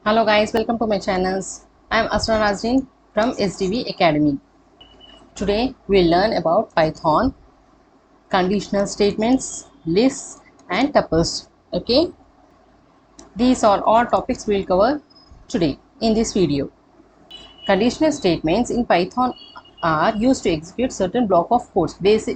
Hello guys, welcome to my channels. I am Asra Nazreen from SDV Academy. Today we'll learn about Python, conditional statements, lists and tuples. Okay, these are all topics we'll cover today in this video. Conditional statements in Python are used to execute certain block of codes based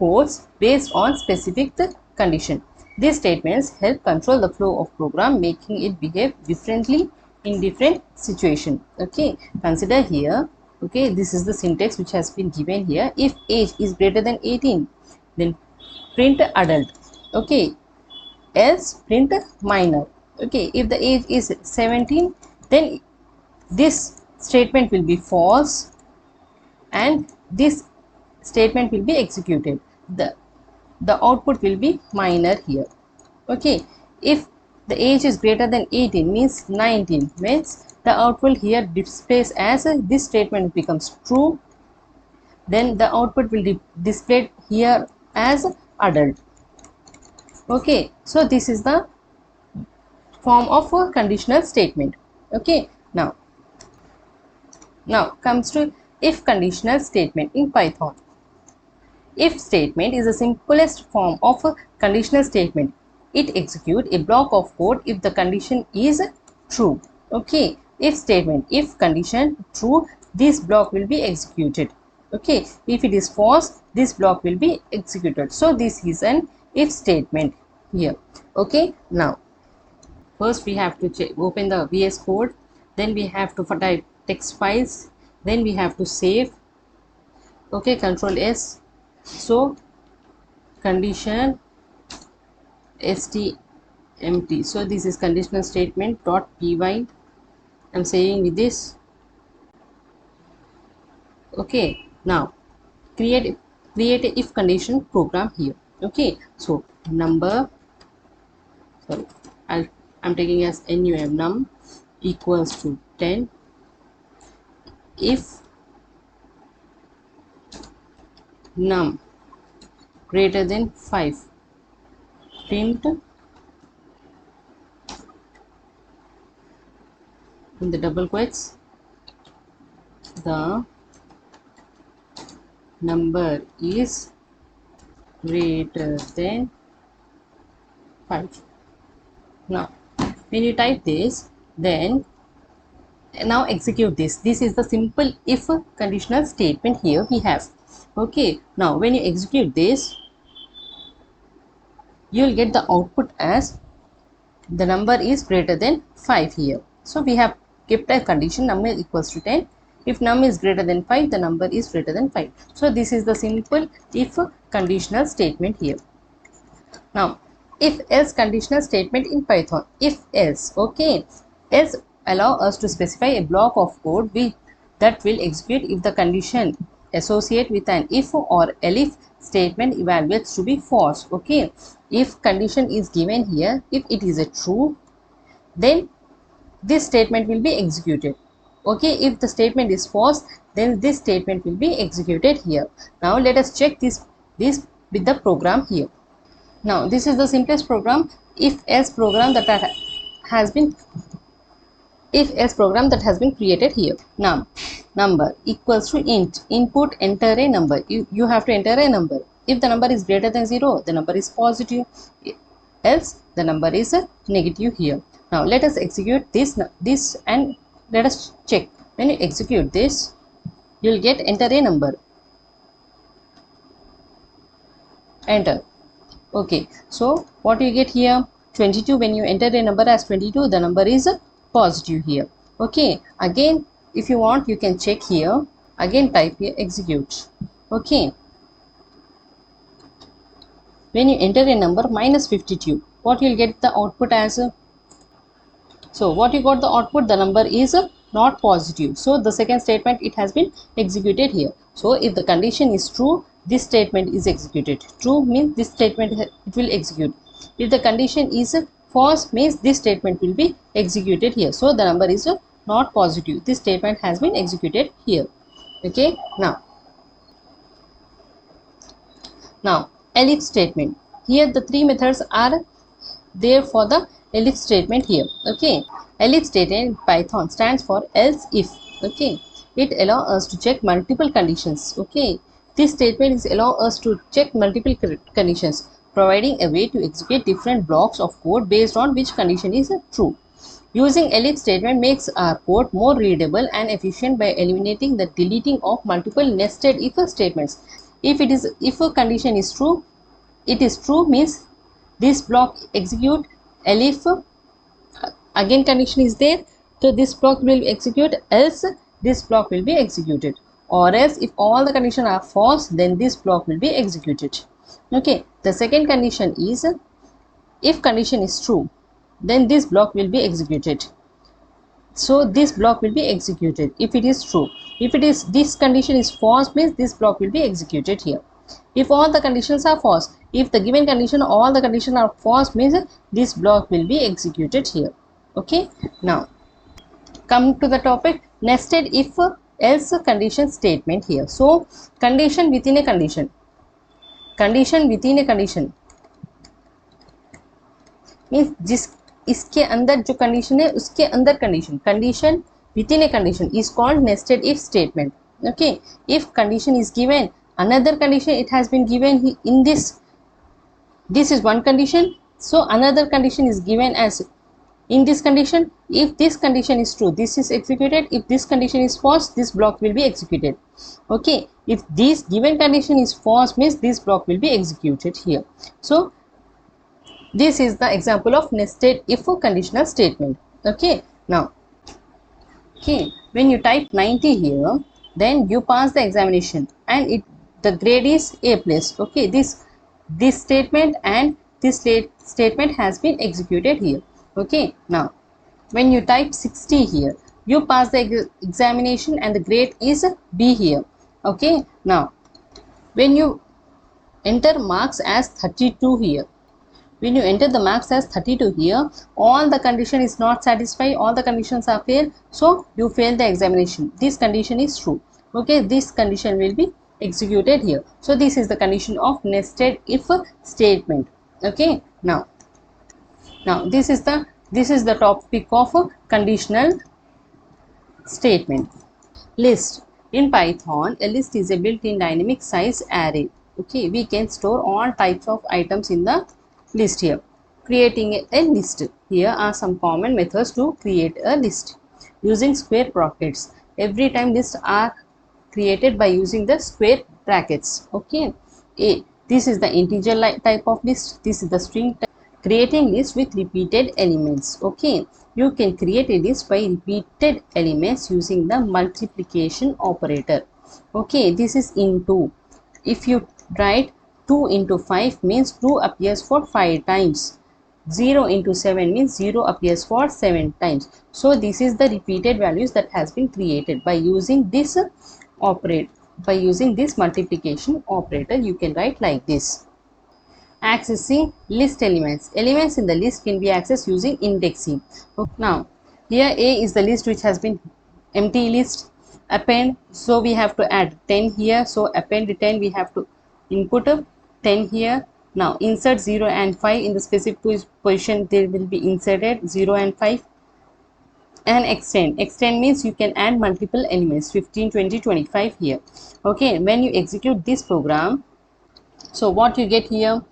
on specific condition. These statements help control the flow of program, making it behave differently in different situation. Okay, consider here. Okay, this is the syntax which has been given here. If age is greater than 18, then print adult. Okay, else print minor. Okay, if the age is 17, then this statement will be false and this statement will be executed. The output will be minor here. Okay, if the age is greater than 18 means 19 means the output here displays as this statement becomes true, then the output will be displayed here as adult. Okay, so this is the form of a conditional statement. Okay, now comes to if conditional statement in Python. If statement is the simplest form of a conditional statement. It executes a block of code if the condition is true. Okay, if statement, if condition true, this block will be executed. Okay, if it is false, this block will be executed. So this is an if statement here. Okay, now first we have to open the VS Code, then we have to type text files, then we have to save. Okay, Control S. So condition stmt, so this is conditional statement dot py. I'm saying with this. Okay, now create a if condition program here. Okay, so number, sorry, I'm taking as num equals to 10 if num greater than 5, print in the double quotes the number is greater than 5. Now when you type this, then now execute this. This is the simple if conditional statement here we have. Okay, now when you execute this, you will get the output as the number is greater than 5 here. So we have kept a condition number equals to 10. If num is greater than 5, the number is greater than 5. So this is the simple if conditional statement here. Now if else conditional statement in Python. If else, okay, else allow us to specify a block of code that will execute if the condition associate with an if or elif statement evaluates to be false. Okay, if condition is given here, if it is a true, then this statement will be executed. Okay, if the statement is false, then this statement will be executed here. Now let us check this with the program here. Now this is the simplest program, if else program that has been created here. Now number equals to int, input, enter a number. You have to enter a number. If the number is greater than 0, the number is positive, else the number is negative here. Now let us execute this and let us check. When you execute this, you will get enter a number, enter. Okay, so what you get here, 22. When you enter a number as 22, the number is positive here. Okay, again if you want, you can check here, again type here execute. Okay, when you enter a number minus 52, what you will get the output as so what you got the output, the number is not positive. So the second statement, it has been executed here. So if the condition is true, this statement is executed. True means this statement it will execute. If the condition is false means this statement will be executed here. So the number is not positive. This statement has been executed here. Okay, now elif statement. Here the three methods are there for the elif statement here. Okay, Elif statement in Python stands for else if. Okay, it allows us to check multiple conditions. Okay, this statement is allow us to check multiple conditions, providing a way to execute different blocks of code based on which condition is true. Using elif statement makes our code more readable and efficient by eliminating the deleting of multiple nested if statements. If a condition is true, it is true means this block execute. Elif again condition is there, so this block will execute, else this block will be executed, or else if all the conditions are false, then this block will be executed. Okay, the second condition is if condition is true, then this block will be executed. So this block will be executed if it is true. If it is this condition is false, means this block will be executed here. If all the conditions are false, if the given condition all the conditions are false, means this block will be executed here. Okay, now come to the topic nested if else condition statement here. So condition within a condition, condition within a condition means जिस इसके अंदर जो condition है उसके अंदर condition, condition within a condition is called nested if statement. Okay, if condition is given, another condition it has been given in this is one condition, so another condition is given as in this condition. If this condition is true, this is executed. If this condition is false, this block will be executed. Okay, if this given condition is false, means this block will be executed here. So this is the example of nested if conditional statement. Okay, now okay, when you type 90 here, then you pass the examination and the grade is A plus. Okay, this statement and this statement has been executed here. Okay, now when you type 60 here, you pass the examination and the grade is B here. Okay, now when you enter marks as 32 here, when you enter the marks as 32 here, all the condition is not satisfied, all the conditions are fail, so you fail the examination. This condition is true. Okay, this condition will be executed here. So this is the condition of nested if statement. Okay, now this is the topic of conditional statement. List. In Python, a list is a built-in dynamic size array. Okay, we can store all types of items in the list here. Creating a list. Here are some common methods to create a list. Using square brackets. Every time lists are created by using the square brackets. Okay, this is the integer type of list. This is the string type. Creating list with repeated elements. Okay, you can create a list by repeated elements using the multiplication operator. Okay, this is into. If you write 2 into 5 means 2 appears for 5 times. 0 into 7 means 0 appears for 7 times. So this is the repeated values that has been created by using this multiplication operator. You can write like this. Accessing list elements. Elements in the list can be accessed using indexing. Now here A is the list which has been empty list. Append, so we have to add 10 here, so append 10, we have to input 10 here. Now insert 0 and 5 in the specific position, they will be inserted 0 and 5. And extend means you can add multiple elements 15, 20, 25 here. Okay, when you execute this program, so what you get here,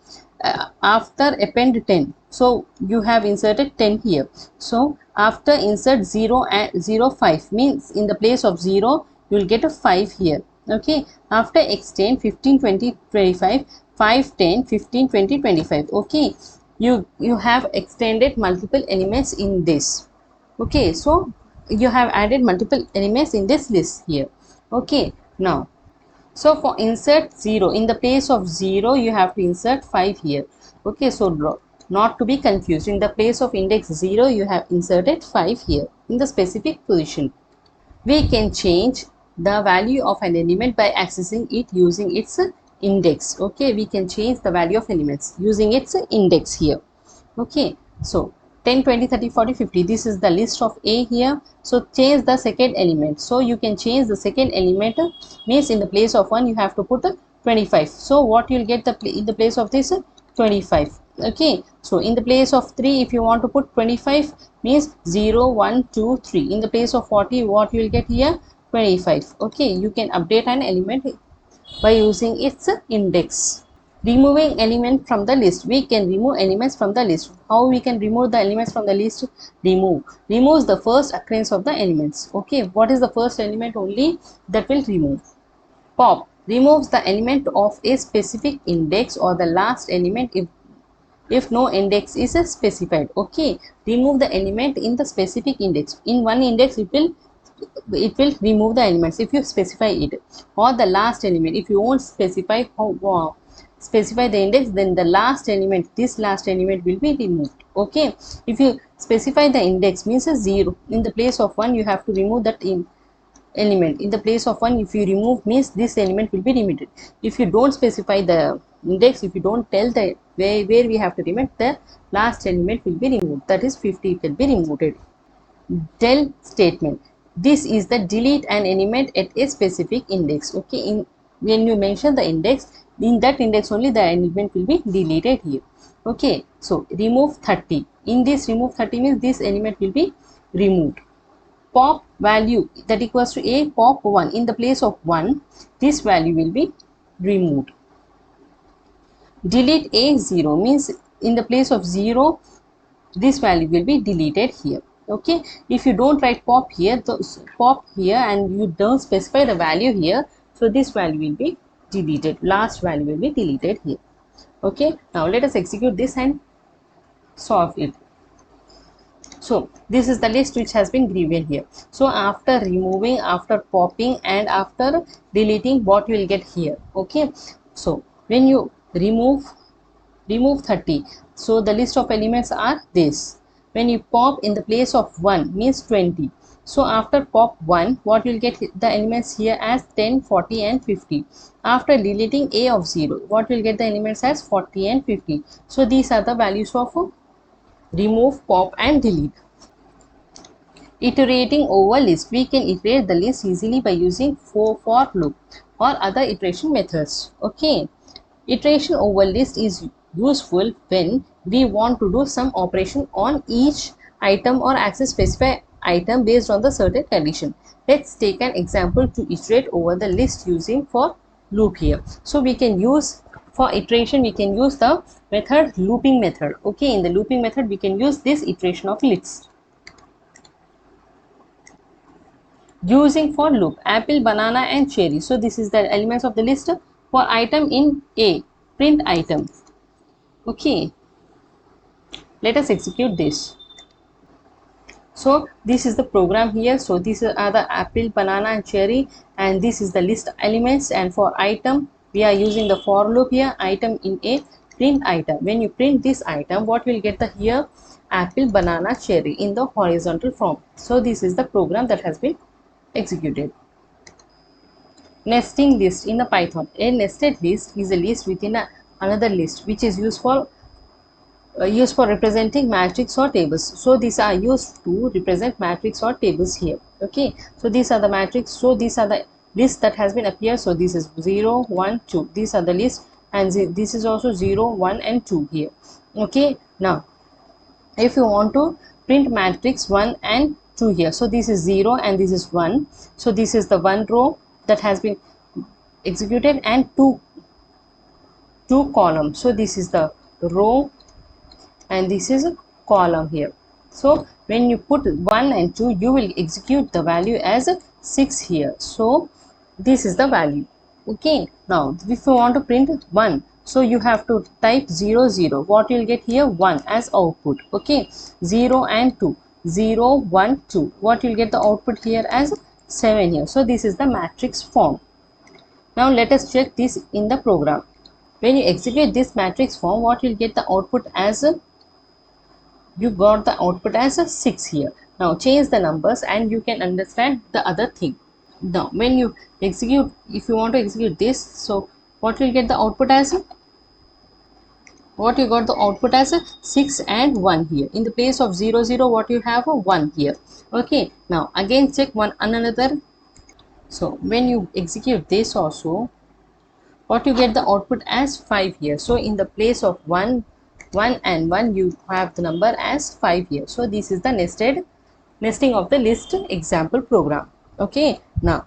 after append 10, so you have inserted 10 here, so after insert 0 and 0 5 means in the place of 0 you will get a 5 here. Okay, after extend 15, 20, 25, 5, 10, 15, 20, 25. Okay, you have extended multiple elements in this. Okay, so you have added multiple elements in this list here. Okay, now so for insert 0, in the place of 0 you have to insert 5 here. Okay, so not to be confused, in the place of index 0 you have inserted 5 here in the specific position. We can change the value of an element by accessing it using its index. Okay, we can change the value of elements using its index here. Okay, so 10, 20, 30, 40, 50, this is the list of A here. So change the second element. So you can change the second element, means in the place of 1 you have to put 25. So what you will get in the place of this 25. Okay, so in the place of 3, if you want to put 25, means 0 1 2 3. In the place of 40, what you will get here? 25. Okay, you can update an element by using its index. Removing element from the list, we can remove elements from the list. How we can remove the elements from the list? Removes the first occurrence of the elements. Okay, what is the first element only that will remove? Pop removes the element of a specific index or the last element if no index is specified. Okay, remove the element in the specific index. In one index it will remove the elements if you specify it, or the last element. If you won't specify specify the index, then the last element, this last element will be removed. Okay, if you specify the index, means a 0, in the place of 1 you have to remove that element. In the place of 1, if you remove, means this element will be removed. If you don't specify the index, if you don't tell the where we have to remove, the last element will be removed, that is 50, it will be removed. Del statement, this is the delete an element at a specific index. Okay, when you mention the index, in that index only the element will be deleted here. Okay, so remove 30, in this remove 30 means this element will be removed. Pop value, that equals to a pop 1, in the place of 1 this value will be removed. Delete a 0 means in the place of 0 this value will be deleted here. Okay, if you don't write pop here, pop here, and you don't specify the value here, so this value will be deleted, last value will be deleted here. Okay, now let us execute this and solve it. So this is the list which has been given here. So after removing, after popping, and after deleting, what you will get here? Okay, so when you remove 30, so the list of elements are this. When you pop, in the place of 1 means 20, so after pop 1, what you will get the elements here as 10, 40 and 50. After deleting a of 0, what will get the elements as 40 and 50. So these are the values of remove, pop and delete. Iterating over list, we can iterate the list easily by using for loop or other iteration methods. Okay, iteration over list is useful when we want to do some operation on each item or access specified item based on the certain condition. Let's take an example to iterate over the list using for loop here. So we can use, for iteration we can use the method looping method. Okay, in the looping method we can use this iteration of list. Using for loop, apple, banana and cherry. So this is the elements of the list. For item in A, print item. Okay, let us execute this. So this is the program here. So these are the apple, banana and cherry, and this is the list elements. And for item, we are using the for loop here. Item in A, print item. When you print this item, what will get the here? Apple, banana, cherry in the horizontal form. So this is the program that has been executed. Nesting list in the Python. A nested list is a list within another list, which is used for representing matrix or tables. So these are used to represent matrix or tables here. Okay, so these are the matrix. So these are the list that has been appeared. So this is 0 1 2, these are the list, and this is also 0 1 and 2 here. Okay, now if you want to print matrix 1 and 2 here, so this is 0 and this is 1, so this is the one row that has been executed, and two columns. So this is the row and this is a column here. So when you put 1 and 2, you will execute the value as 6 here. So this is the value. Okay, now if you want to print 1, so you have to type 0 0, what you will get here? 1 as output. Okay, 0 and 2, 0 1 2, what you will get the output here as 7 here. So this is the matrix form. Now let us check this in the program. When you execute this matrix form, what you will get the output as you got the output as a 6 here. Now change the numbers and you can understand the other thing. Now when you execute, if you want to execute this, so what will get the output as? What you got the output as 6 and 1 here. In the place of 0 0, what you have a 1 here. Okay, now again check one another. So when you execute this also, what you get the output as 5 here. So in the place of 1, 1 and 1 you have the number as 5 here. So this is the nesting of the list example program. Okay, now